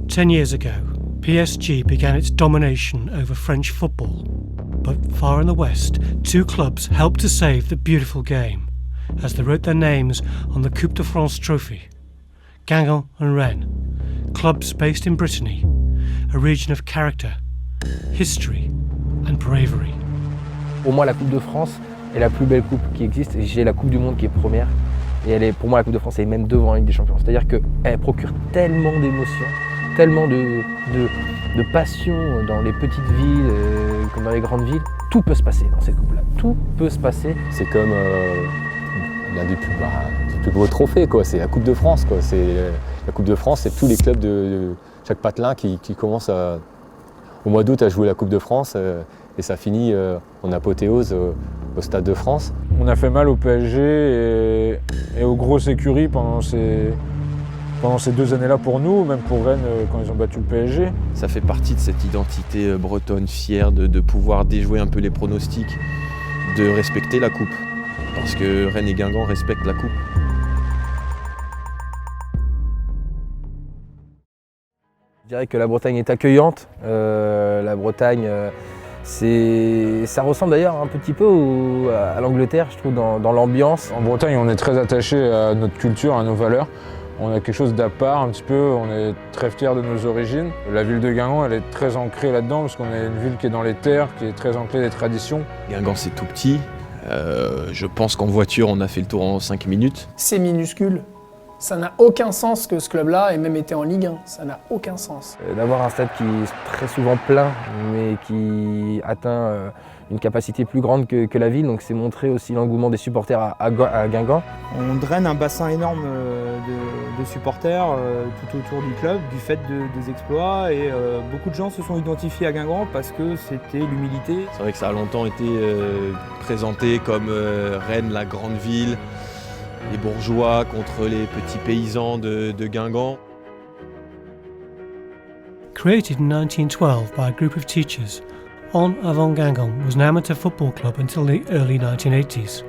10 years ago, PSG began its domination over French football. But far in the west, two clubs helped to save the beautiful game, as they wrote their names on the Coupe de France trophy. Guingamp and Rennes, clubs based in Brittany, a region of character, history and bravery. Pour moi, la Coupe de France est la plus belle coupe qui existe. J'ai la Coupe du Monde qui est première. Et pour moi, la Coupe de France est même devant la Ligue des Champions. C'est-à-dire qu'elle procure tellement d'émotions, tellement de passion dans les petites villes, comme dans les grandes villes. Tout peut se passer dans cette coupe-là. Tout peut se passer. C'est comme l'un des plus beaux trophées, quoi. C'est la Coupe de France, quoi. La Coupe de France, c'est tous les clubs de chaque patelin qui commencent au mois d'août à jouer la Coupe de France. Et ça finit en apothéose au Stade de France. On a fait mal au PSG et aux grosses écuries pendant ces 2 années-là pour nous, même pour Rennes quand ils ont battu le PSG. Ça fait partie de cette identité bretonne fière de pouvoir déjouer un peu les pronostics, de respecter la coupe. Parce que Rennes et Guingamp respectent la coupe. Je dirais que la Bretagne est accueillante. La Bretagne, ça ressemble d'ailleurs un petit peu à l'Angleterre, je trouve, dans l'ambiance. En Bretagne, on est très attaché à notre culture, à nos valeurs. On a quelque chose d'à part un petit peu, on est très fiers de nos origines. La ville de Guingamp, elle est très ancrée là-dedans parce qu'on est une ville qui est dans les terres, qui est très ancrée des traditions. Guingamp, c'est tout petit. Je pense qu'en voiture, on a fait le tour en 5 minutes. C'est minuscule. Ça n'a aucun sens que ce club-là ait même été en Ligue 1. Ça n'a aucun sens. D'avoir un stade qui est très souvent plein, mais qui atteint une capacité plus grande que la ville. Donc c'est montrer aussi l'engouement des supporters à Guingamp. On draine un bassin énorme de supporters tout autour du club, du fait des exploits. Et beaucoup de gens se sont identifiés à Guingamp parce que c'était l'humilité. C'est vrai que ça a longtemps été présenté comme Rennes, la grande ville. Les bourgeois contre les petits paysans de Guingamp. Created in 1912 by a group of teachers, On Avant Guingamp was an amateur football club until the early 1980s.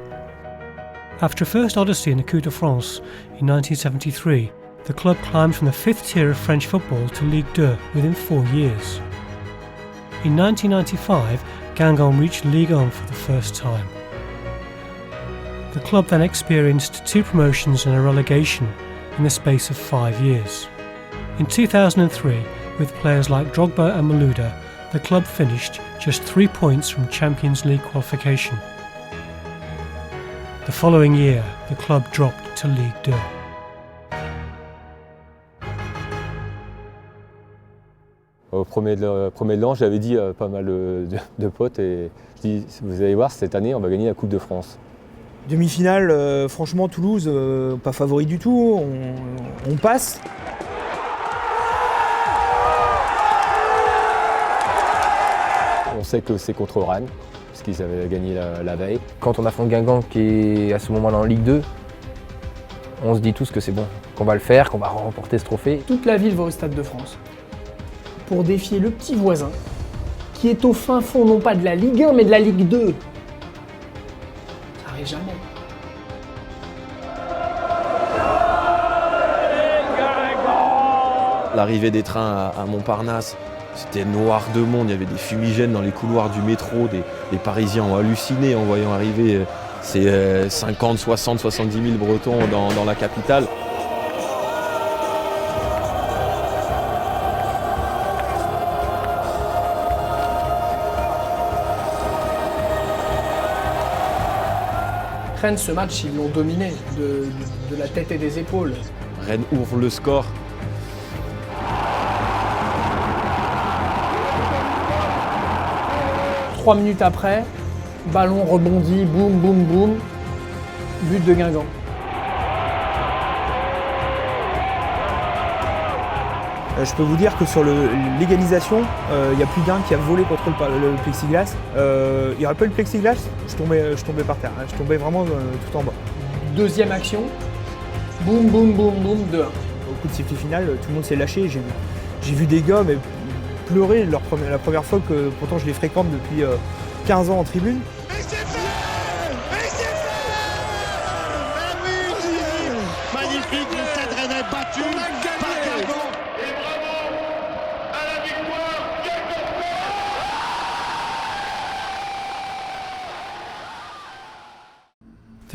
After a first odyssey in the Coupe de France in 1973, the club climbed from the 5th tier of French football to Ligue 2 within 4 years. In 1995, Guingamp reached Ligue 1 for the first time. The club then experienced 2 promotions and a relegation in the space of 5 years. In 2003, with players like Drogba and Malouda, the club finished just 3 points from Champions League qualification. The following year, the club dropped to Ligue 2. Au premier de l'an, j'avais dit à pas mal de potes et je dis, vous allez voir, cette année, on va gagner la Coupe de France. Demi-finale, franchement, Toulouse, pas favori du tout, on passe. On sait que c'est contre Rennes, parce qu'ils avaient gagné la veille. Quand on affronte Guingamp qui est à ce moment-là en Ligue 2, on se dit tous que c'est bon, qu'on va le faire, qu'on va remporter ce trophée. Toute la ville va au Stade de France pour défier le petit voisin qui est au fin fond non pas de la Ligue 1 mais de la Ligue 2. Ça arrive jamais. L'arrivée des trains à Montparnasse, c'était noir de monde, il y avait des fumigènes dans les couloirs du métro, les Parisiens ont halluciné en voyant arriver ces 50, 60, 70 000 Bretons dans la capitale. Rennes, ce match, ils l'ont dominé de la tête et des épaules. Rennes ouvre le score. Trois minutes après, ballon rebondit, boum, boum, boum, but de Guingamp. Je peux vous dire que sur l'égalisation, il y a plus d'un qui a volé contre le plexiglas. Il n'y aurait pas eu le plexiglas, je tombais par terre, je tombais vraiment tout en bas. Deuxième action, boum, boum, boum, boum, 2-1. Au coup de sifflet final, tout le monde s'est lâché. J'ai vu des gars pleurer la première fois que pourtant je les fréquente depuis 15 ans en tribune. Et c'est fait! Et c'est fait! Oui, magnifique, le Stade Rennais battu par Guingamp. Et bravo!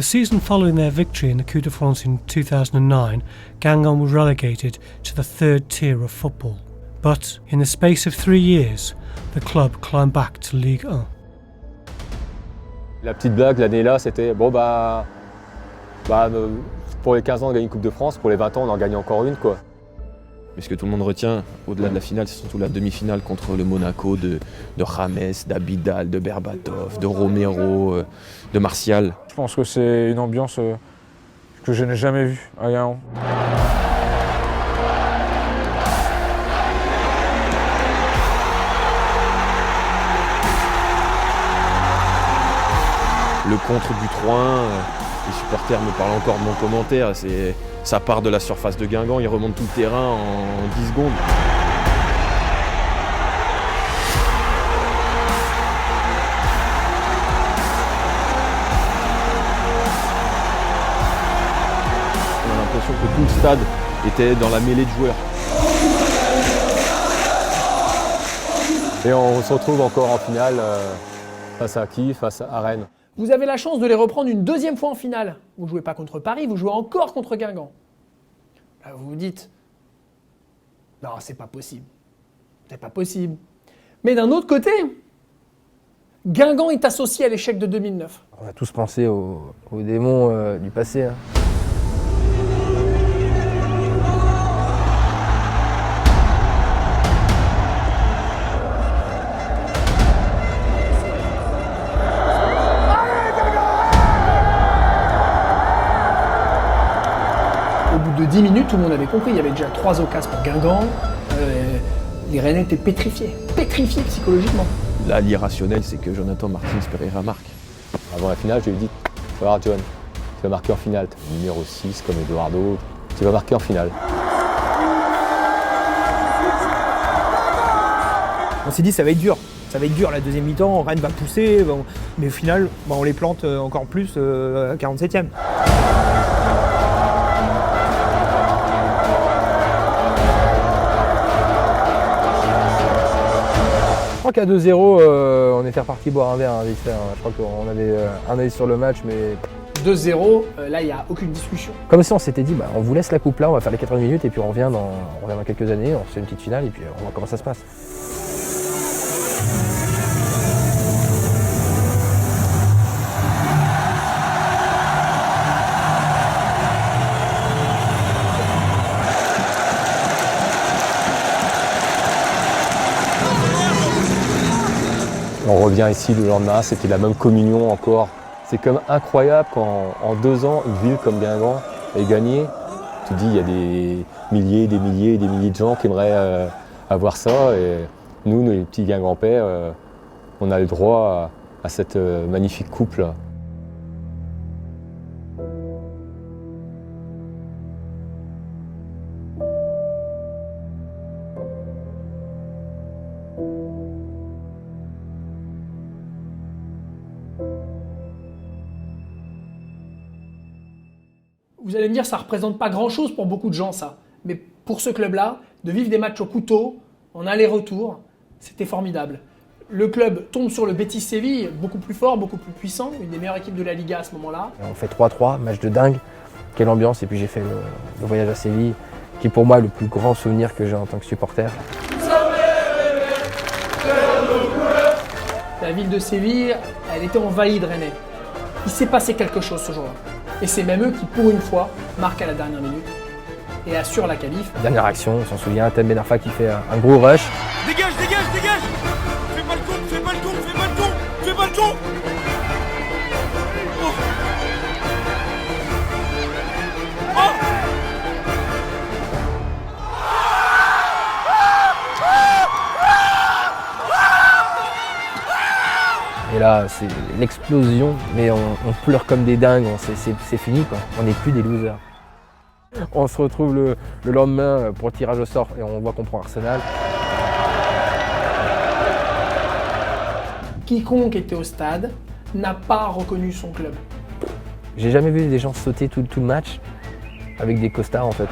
The season following their victory in the Coupe de France in 2009, Guingamp was relegated to the third tier of football. But in the space of 3 years, the club climbed back to Ligue 1. La petite blague l'année-là, c'était bon pour les 15 ans on gagne une Coupe de France, pour les 20 ans on en gagne encore une quoi. Mais ce que tout le monde retient, au-delà de la finale, c'est surtout la demi-finale contre le Monaco de James, d'Abidal, de Berbatov, de Romero, de Martial. Je pense que c'est une ambiance que je n'ai jamais vue à Guingamp. Le contre du 3-1, les supporters me parlent encore de mon commentaire, ça part de la surface de Guingamp, il remonte tout le terrain en 10 secondes. On a l'impression que tout le stade était dans la mêlée de joueurs. Et on se retrouve encore en finale face à qui? Face à Rennes. Vous avez la chance de les reprendre une deuxième fois en finale. Vous ne jouez pas contre Paris, vous jouez encore contre Guingamp. Là, vous vous dites, non, c'est pas possible. C'est pas possible. Mais d'un autre côté, Guingamp est associé à l'échec de 2009. On a tous pensé aux démons du passé. Hein. Au bout de 10 minutes, tout le monde avait compris. Il y avait déjà 3 occasions pour Guingamp. Les Rennais étaient pétrifiés psychologiquement. Là, l'irrationnel, c'est que Jonathan Martins Pereira marque. Avant la finale, je lui ai dit, tu vas voir John, tu vas marquer en finale. Numéro 6 comme Eduardo, tu vas marquer en finale. On s'est dit ça va être dur. Ça va être dur la deuxième mi-temps, Rennes va pousser, mais au final, on les plante encore plus à 47e. Je crois qu'à 2-0, on était reparti boire un verre vite fait. Je crois qu'on avait un œil sur le match, mais 2-0, là, il n'y a aucune discussion. comme si on s'était dit, on vous laisse la coupe là, on va faire les 80 minutes et puis on revient dans quelques années, on fait une petite finale et puis on voit comment ça se passe. On revient ici le lendemain, c'était la même communion encore. C'est quand même incroyable quand en 2 ans, une ville comme Guingamp ait gagné. Tu te dis, il y a des milliers de gens qui aimeraient avoir ça. Et nous, les petits Guingampais, on a le droit à cette magnifique coupe-là. Vous allez me dire, ça ne représente pas grand-chose pour beaucoup de gens, ça. Mais pour ce club-là, de vivre des matchs au couteau, en aller-retour, c'était formidable. Le club tombe sur le Betis Séville, beaucoup plus fort, beaucoup plus puissant, une des meilleures équipes de la Liga à ce moment-là. On fait 3-3, match de dingue, quelle ambiance. Et puis j'ai fait le voyage à Séville, qui pour moi est le plus grand souvenir que j'ai en tant que supporter. La ville de Séville, elle était envahie de Rennais. Il s'est passé quelque chose ce jour-là. Et c'est même eux qui, pour une fois, marquent à la dernière minute et assurent la qualif. Dernière action, on s'en souvient, Tem Ben Arfa qui fait un gros rush. Dégage, dégage, dégage! Fais pas le con, fais pas le con, fais pas le con, fais pas le con! Oh. Et là, c'est l'explosion, mais on pleure comme des dingues, c'est fini quoi. On n'est plus des losers. On se retrouve le lendemain pour le tirage au sort et on voit qu'on prend Arsenal. Quiconque était au stade n'a pas reconnu son club. J'ai jamais vu des gens sauter tout le match avec des costards en fait.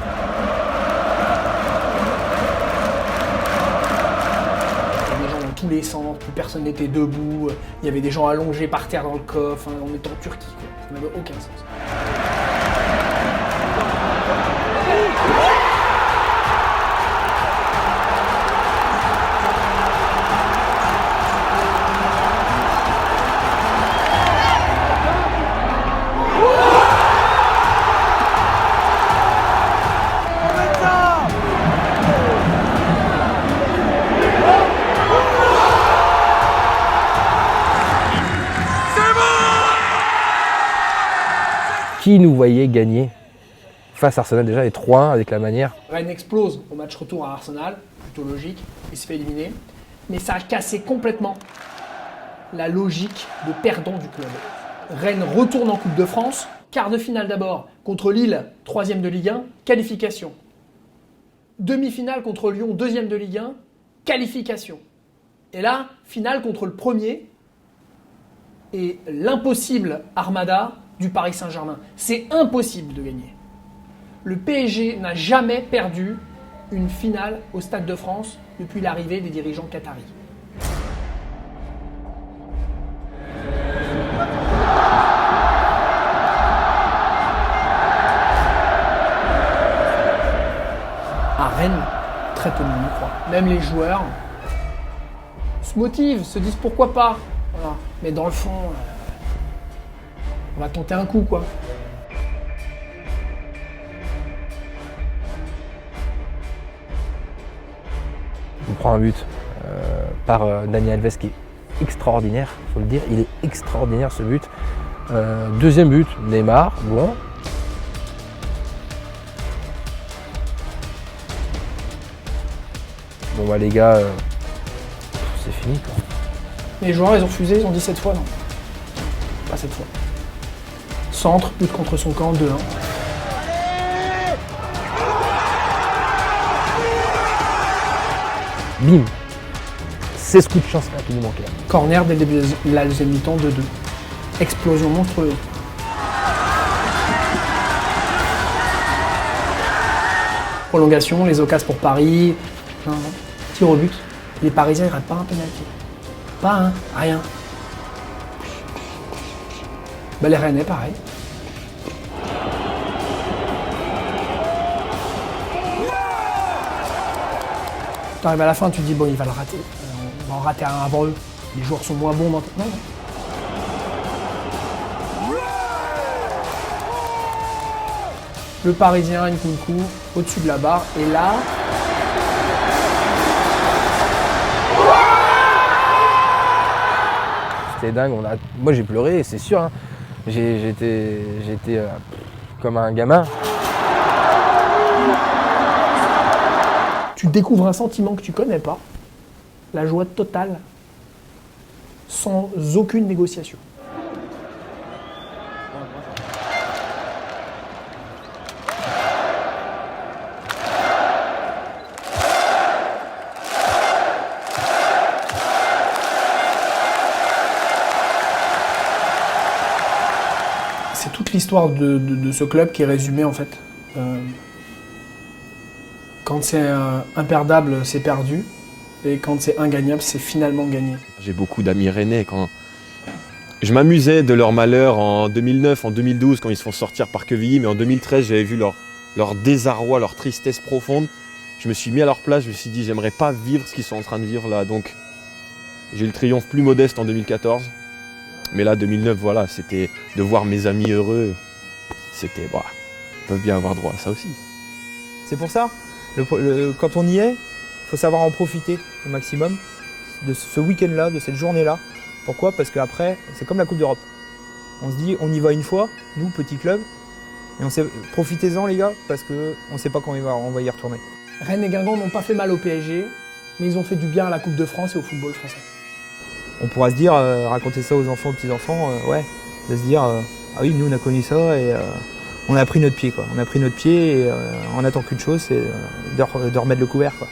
Il y a des gens dans tous les les centres, plus personne n'était debout, il y avait des gens allongés par terre dans le coffre, on était en Turquie, quoi. Ça n'avait aucun sens. Qui nous voyait gagner face à Arsenal déjà, les 3-1 avec la manière. Rennes explose au match retour à Arsenal, plutôt logique, il se fait éliminer. Mais ça a cassé complètement la logique de perdant du club. Rennes retourne en Coupe de France, quart de finale d'abord contre Lille, 3e de Ligue 1, qualification. Demi-finale contre Lyon, 2e de Ligue 1, qualification. Et là, finale contre le premier et l'impossible Armada du Paris Saint-Germain. C'est impossible de gagner. Le PSG n'a jamais perdu une finale au Stade de France depuis l'arrivée des dirigeants qataris. À Rennes, très peu de monde y croit. Même les joueurs se motivent, se disent pourquoi pas. Voilà. Mais dans le fond, on va tenter un coup, quoi. On prend un but par Dani Alves qui est extraordinaire, il faut le dire, il est extraordinaire ce but. Deuxième but, Neymar, bon. Bon bah les gars, c'est fini quoi. Les joueurs, ils ont refusé, ils ont dit cette fois non. Pas cette fois. Centre, but contre son camp, 2-1. Bim. C'est ce coup de chance là qui nous manquait. Corner dès le début de la deuxième mi-temps, 2-2. Explosion monstrueuse. Prolongation, les occasions pour Paris. Tir au but. Les Parisiens, ils ratent pas un penalty. Pas un, rien. Bah, les Rennais, pareil. T'arrives à la fin, tu te dis, bon, il va le rater. On va en rater un avant eux. Les joueurs sont moins bons maintenant. Non. Le Parisien, une coup au-dessus de la barre. Et là... C'était dingue, moi j'ai pleuré, c'est sûr. Hein. J'étais comme un gamin. Tu découvres un sentiment que tu connais pas, la joie totale, sans aucune négociation. C'est toute l'histoire de ce club qui est résumée en fait. Quand c'est imperdable, c'est perdu. Et quand c'est ingagnable, c'est finalement gagné. J'ai beaucoup d'amis rennais. Quand je m'amusais de leur malheur en 2009, en 2012, quand ils se font sortir par Quevilly, mais en 2013, j'avais vu leur désarroi, leur tristesse profonde. Je me suis mis à leur place, je me suis dit, j'aimerais pas vivre ce qu'ils sont en train de vivre là. Donc, j'ai eu le triomphe plus modeste en 2014. Mais là, 2009, voilà, c'était de voir mes amis heureux. C'était, bah, ils peuvent bien avoir droit à ça aussi. C'est pour ça, quand on y est, il faut savoir en profiter au maximum de ce week-end-là, de cette journée-là. Pourquoi? Parce qu'après, c'est comme la Coupe d'Europe. On se dit, on y va une fois, nous, petit club, et profitez-en les gars, parce qu'on ne sait pas quand on va y retourner. Rennes et Guingamp n'ont pas fait mal au PSG, mais ils ont fait du bien à la Coupe de France et au football français. On pourra se dire, raconter ça aux enfants, aux petits-enfants, ouais, de se dire, ah oui, nous on a connu ça et on a pris notre pied, quoi. On a pris notre pied et on n'attend qu'une chose, c'est de remettre le couvert, quoi.